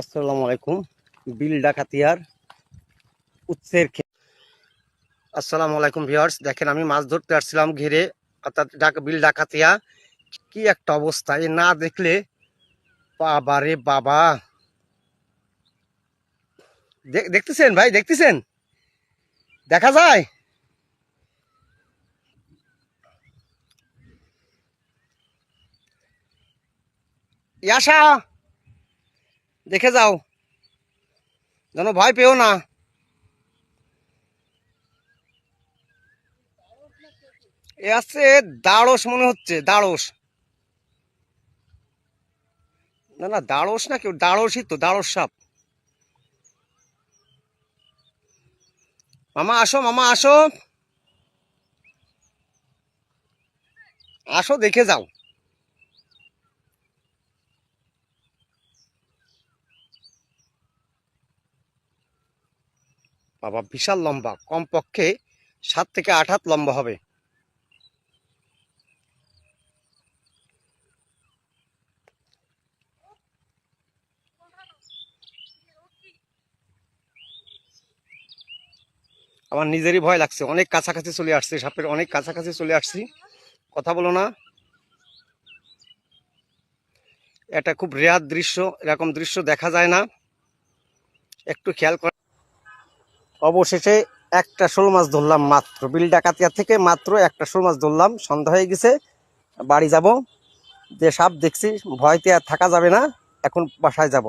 আসসালামু আলাইকুম। বিল ডাকাতিয়ার উৎসের আসসালামু আলাইকুম ভিউয়ার্স, দেখেন আমি মাছ ধরতে আসছিলাম ঘিরে, অর্থাৎ বিল ডাকাতিয়া। কি একটা অবস্থা, এ না দেখলে বাবা রে বাবা। দেখতেছেন ভাই, দেখতেছেন? দেখা যায়? ইয়াসা, দেখে যাও, যেন ভয় পেও না। এ আছে দাড়স মনে হচ্ছে, দাড়স। না না, দাড়স না, কেউ দাড়সই তো, দাড়স সাপ। মামা আসো, মামা আসো, আসো দেখে যাও। বাবা বিশাল লম্বা, কমপক্ষে 7 থেকে 8 হাত লম্বা হবে। আমার নিজেরই ভয় লাগছে, অনেক কাছাকাছি চলে আসছে, সাপের অনেক কাছাকাছি চলে আসছি। কথা বলো না। এটা খুব রেয়ার দৃশ্য, এরকম দৃশ্য দেখা যায় না, একটু খেয়াল কর। অবশেষে একটা শোল মাছ ধরলাম, মাত্র বিল ডাকাতিয়া থেকে মাত্র একটা শোল মাছ ধরলাম। সন্ধ্যা হয়ে গেছে, বাড়ি যাব। যে সাপ দেখছি, ভয়তে আর থাকা যাবে না, এখন বাসায় যাব।